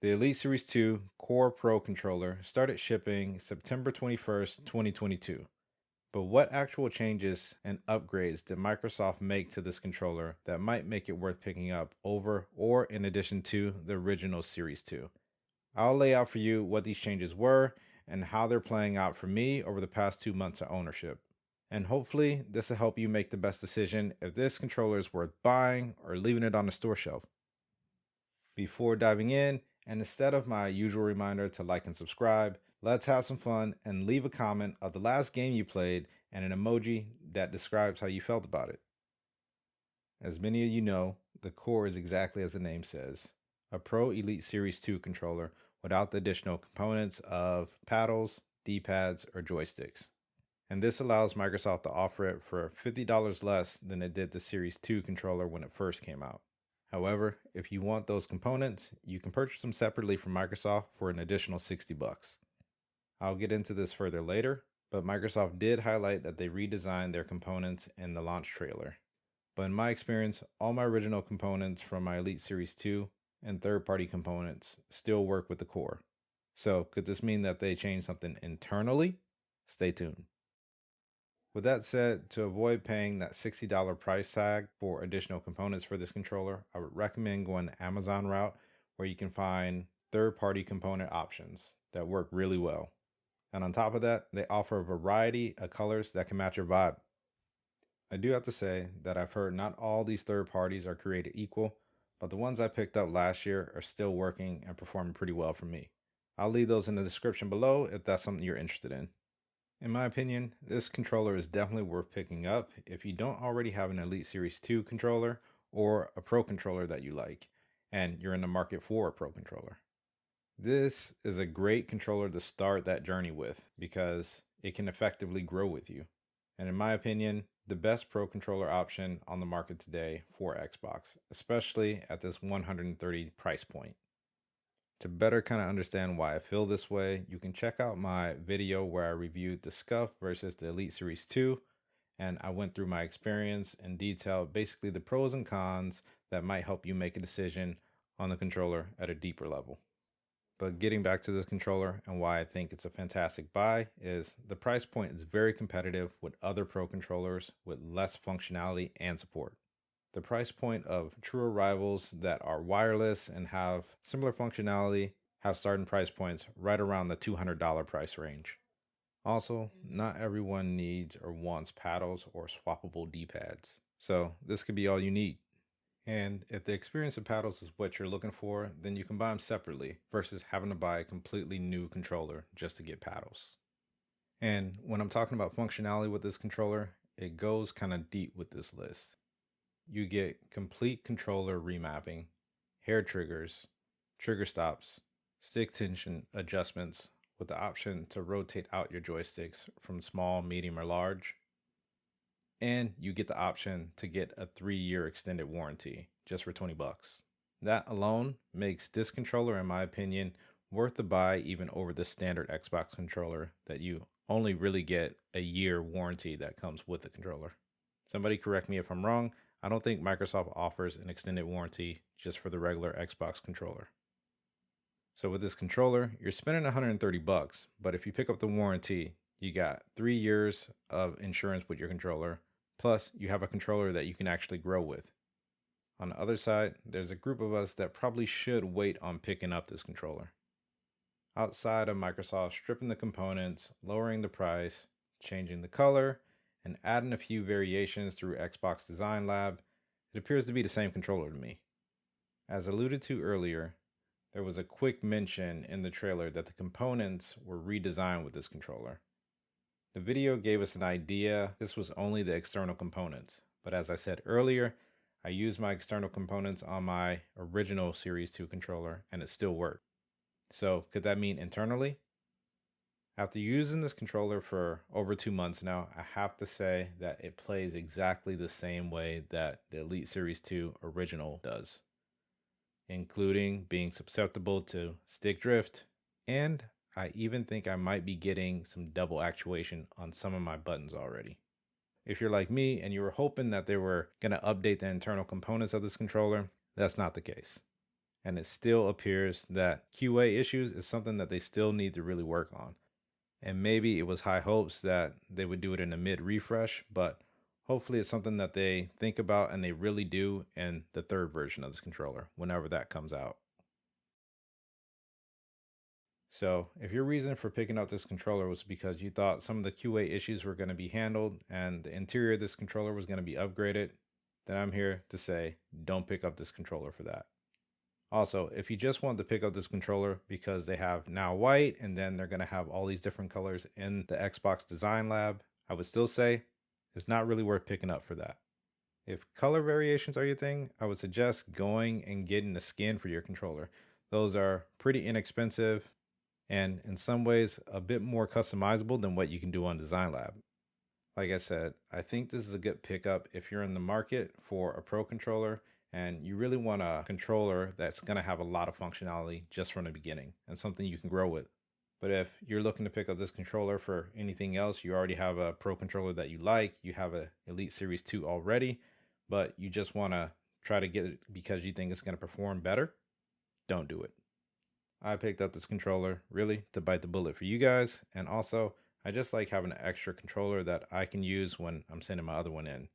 The Elite Series 2 Core Pro controller started shipping September 21st, 2022. But what actual changes and upgrades did Microsoft make to this controller that might make it worth picking up over or in addition to the original Series 2? I'll lay out for you what these changes were and how they're playing out for me over the past 2 months of ownership. And hopefully, this will help you make the best decision if this controller is worth buying or leaving it on the store shelf. Before diving in, and instead of my usual reminder to like and subscribe, let's have some fun and leave a comment of the last game you played and an emoji that describes how you felt about it. As many of you know, the Core is exactly as the name says, a Pro Elite Series 2 controller without the additional components of paddles, D-pads, or joysticks. And this allows Microsoft to offer it for $50 less than it did the Series 2 controller when it first came out. However, if you want those components, you can purchase them separately from Microsoft for an additional $60. I'll get into this further later, but Microsoft did highlight that they redesigned their components in the launch trailer. But in my experience, all my original components from my Elite Series 2 and third-party components still work with the Core. So could this mean that they changed something internally? Stay tuned. With that said, to avoid paying that $60 price tag for additional components for this controller, I would recommend going the Amazon route where you can find third-party component options that work really well. And on top of that, they offer a variety of colors that can match your vibe. I do have to say that I've heard not all these third parties are created equal, but the ones I picked up last year are still working and performing pretty well for me. I'll leave those in the description below if that's something you're interested in. In my opinion, this controller is definitely worth picking up if you don't already have an Elite Series 2 controller or a Pro controller that you like, and you're in the market for a Pro controller. This is a great controller to start that journey with because it can effectively grow with you. And in my opinion, the best Pro controller option on the market today for Xbox, especially at this $130 price point. To better kind of understand why I feel this way, you can check out my video where I reviewed the SCUF versus the Elite Series 2, and I went through my experience and detailed basically the pros and cons that might help you make a decision on the controller at a deeper level. But getting back to this controller and why I think it's a fantastic buy is the price point is very competitive with other Pro controllers with less functionality and support. The price point of truer rivals that are wireless and have similar functionality have starting price points right around the $200 price range. Also, not everyone needs or wants paddles or swappable D-pads, so this could be all you need. And if the experience of paddles is what you're looking for, then you can buy them separately versus having to buy a completely new controller just to get paddles. And when I'm talking about functionality with this controller, it goes kind of deep with this list. You get complete controller remapping, hair triggers, trigger stops, stick tension adjustments with the option to rotate out your joysticks from small, medium, or large. And you get the option to get a 3-year extended warranty just for $20. That alone makes this controller, in my opinion, worth the buy even over the standard Xbox controller that you only really get a year warranty that comes with the controller. Somebody correct me if I'm wrong. I don't think Microsoft offers an extended warranty just for the regular Xbox controller. So with this controller, you're spending $130, but if you pick up the warranty, you got 3 years of insurance with your controller, plus you have a controller that you can actually grow with. On the other side, there's a group of us that probably should wait on picking up this controller. Outside of Microsoft stripping the components, lowering the price, changing the color, and adding a few variations through Xbox Design Lab, it appears to be the same controller to me. As alluded to earlier, there was a quick mention in the trailer that the components were redesigned with this controller. The video gave us an idea this was only the external components, but as I said earlier, I used my external components on my original Series 2 controller and it still worked. So could that mean internally? After using this controller for over 2 months now, I have to say that it plays exactly the same way that the Elite Series 2 original does, including being susceptible to stick drift, and I even think I might be getting some double actuation on some of my buttons already. If you're like me and you were hoping that they were going to update the internal components of this controller, that's not the case. and it still appears that QA issues is something that they still need to really work on. And maybe it was high hopes that they would do it in a mid refresh, but hopefully it's something that they think about and they really do in the third version of this controller, whenever that comes out. So if your reason for picking up this controller was because you thought some of the QA issues were going to be handled and the interior of this controller was going to be upgraded, then I'm here to say don't pick up this controller for that. Also, if you just want to pick up this controller because they have now white and then they're going to have all these different colors in the Xbox Design Lab, I would still say it's not really worth picking up for that. If color variations are your thing, I would suggest going and getting the skin for your controller. Those are pretty inexpensive and in some ways a bit more customizable than what you can do on Design Lab. Like I said, I think this is a good pickup if you're in the market for a Pro controller and you really want a controller that's going to have a lot of functionality just from the beginning and something you can grow with. But if you're looking to pick up this controller for anything else, you already have a Pro controller that you like, you have a Elite Series 2 already, but you just want to try to get it because you think it's going to perform better, don't do it. I picked up this controller really to bite the bullet for you guys, and also I just like having an extra controller that I can use when I'm sending my other one in.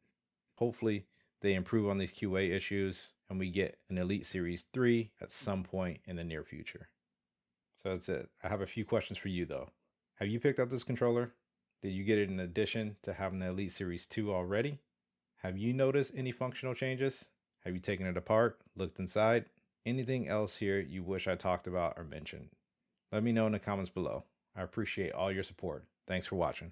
Hopefully they improve on these QA issues and we get an Elite Series 3 at some point in the near future. So that's it. I have a few questions for you though. Have you picked up this controller? Did you get it in addition to having the Elite Series 2 already? Have you noticed any functional changes? Have you taken it apart, looked inside? Anything else here you wish I talked about or mentioned? Let me know in the comments below. I appreciate all your support. Thanks for watching.